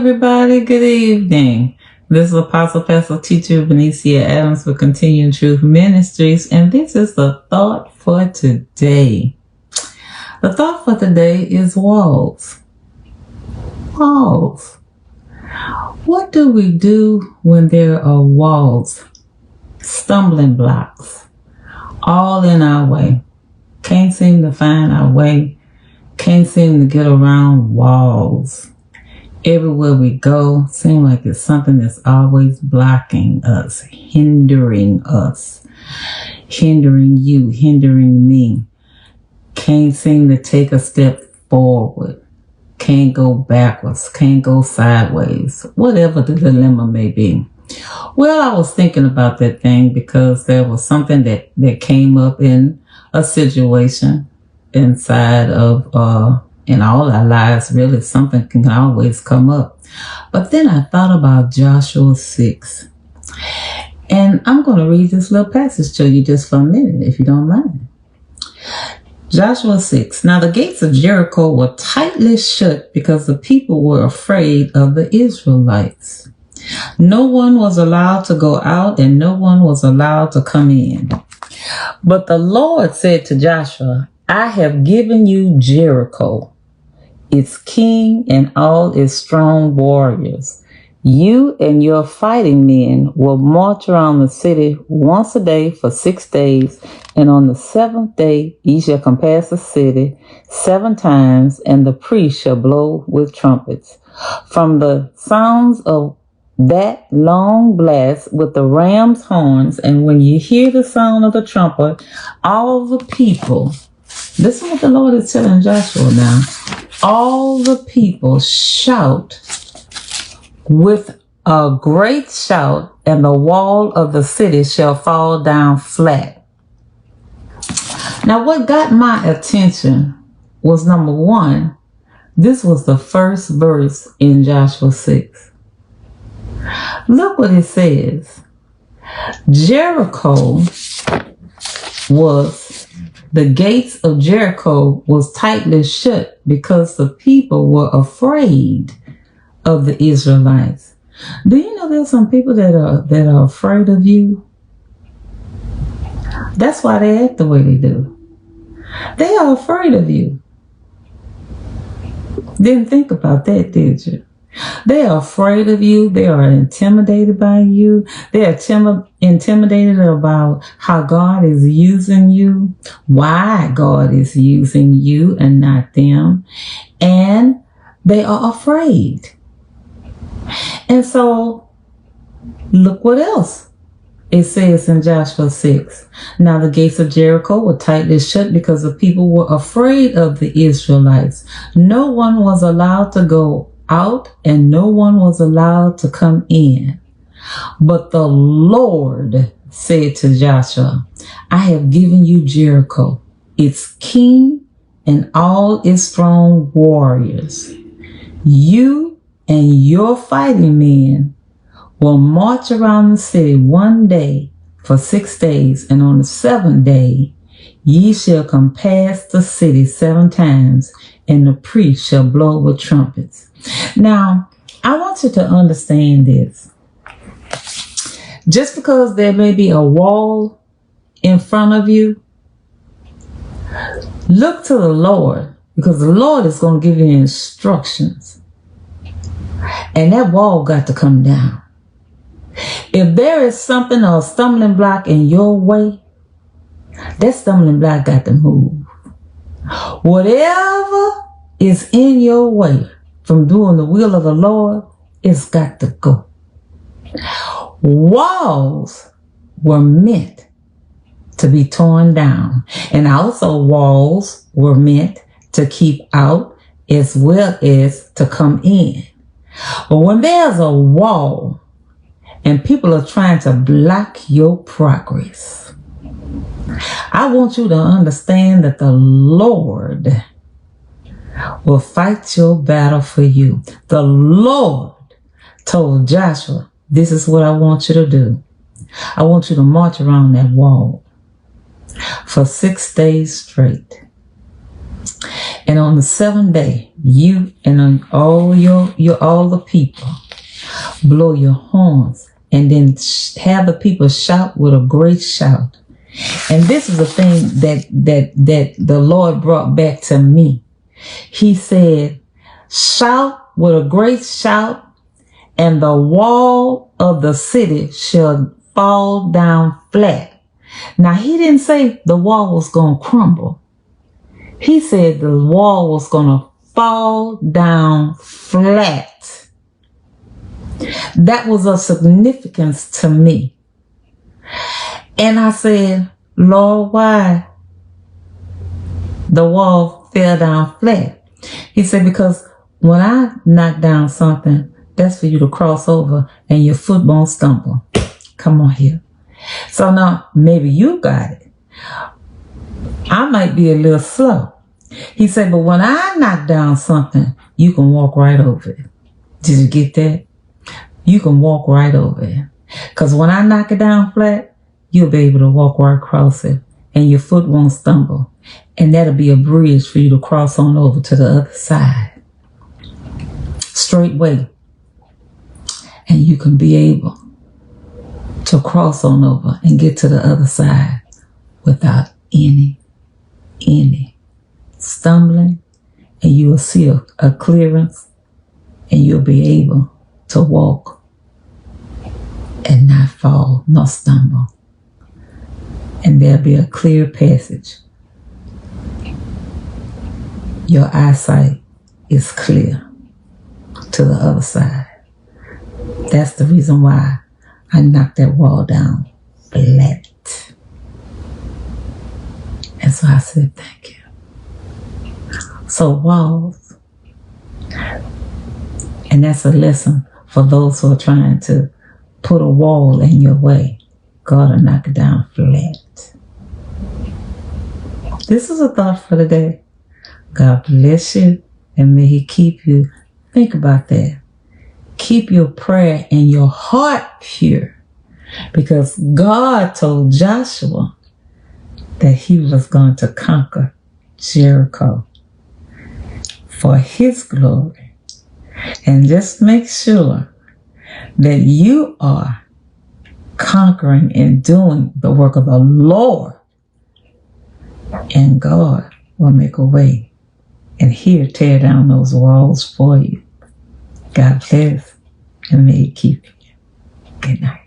everybody. Good evening. This is Apostle Pastor Teacher Venesia Adams with Continuing Truth Ministries, and this is the thought for today. The thought for today is walls. Walls. What do we do when there are walls, stumbling blocks, all in our way? Can't seem to find our way. Can't seem to get around walls. Everywhere we go, seems like it's something that's always blocking us, hindering you, hindering me. Can't seem to take a step forward. Can't go backwards, can't go sideways, whatever the dilemma may be. Well, I was thinking about that thing because there was something that came up in a situation inside of in all our lives. Really, something can always come up. But then I thought about Joshua 6. And I'm going to read this little passage to you just for a minute, if you don't mind. Joshua 6. Now the gates of Jericho were tightly shut because the people were afraid of the Israelites. No one was allowed to go out and no one was allowed to come in. But the Lord said to Joshua, I have given you Jericho, its king and all its strong warriors. You and your fighting men will march around the city once a day for 6 days, and on the 7th day ye shall compass the city 7 times, and the priest shall blow with trumpets. From the sounds of that long blast with the ram's horns, and when you hear the sound of the trumpet, all the people, this is what the Lord is telling Joshua now, all the people shout with a great shout, and the wall of the city shall fall down flat. Now, what got my attention was, number one, this was the first verse in Joshua 6. Look what it says. The gates of Jericho was tightly shut because the people were afraid of the Israelites. Do you know there's some people that are afraid of you? That's why they act the way they do. They are afraid of you. Didn't think about that, did you? They are afraid of you. They are intimidated by you. They are intimidated about how God is using you, why God is using you and not them. And they are afraid. And so, look what else it says in Joshua 6. Now the gates of Jericho were tightly shut because the people were afraid of the Israelites. No one was allowed to go out and no one was allowed to come in. But the Lord said to Joshua, I have given you Jericho, its king and all its strong warriors. You and your fighting men will march around the city one day for 6 days, and on the 7th day ye shall compass the city 7 times, and the priest shall blow with trumpets. Now, I want you to understand this. Just because there may be a wall in front of you, look to the Lord, because the Lord is going to give you instructions. And that wall got to come down. If there is something or a stumbling block in your way, that stumbling block got to move. Whatever is in your way from doing the will of the Lord, it's got to go. Walls were meant to be torn down, and also walls were meant to keep out as well as to come in. But when there's a wall and people are trying to block your progress, I want you to understand that the Lord will fight your battle for you. The Lord told Joshua, this is what I want you to do. I want you to march around that wall for 6 days straight. And on the seventh day, you and all all the people blow your horns, and then have the people shout with a great shout. And this is the thing that the Lord brought back to me. He said, shout with a great shout, and the wall of the city shall fall down flat. Now, he didn't say the wall was going to crumble. He said the wall was going to fall down flat. That was of significance to me. And I said, Lord, why the wall fell down flat? He said, because when I knock down something, that's for you to cross over and your foot won't stumble. Come on here. So now, maybe you got it. I might be a little slow. He said, but when I knock down something, you can walk right over it. Did you get that? You can walk right over it. Because when I knock it down flat, you'll be able to walk right across it, and your foot won't stumble. And that'll be a bridge for you to cross on over to the other side. Straight way. And you can be able to cross on over and get to the other side without any stumbling, and you will see a clearance, and you'll be able to walk and not fall nor stumble. And there'll be a clear passage. Your eyesight is clear to the other side. That's the reason why I knocked that wall down flat. And so I said, thank you. So walls, and that's a lesson for those who are trying to put a wall in your way. God will knock it down flat. This is a thought for the day. God bless you, and may He keep you. Think about that. Keep your prayer and your heart pure, because God told Joshua that he was going to conquer Jericho for His glory. And just make sure that you are conquering and doing the work of the Lord, and God will make a way, and He'll tear down those walls for you. God bless, and may He keep you. Good night.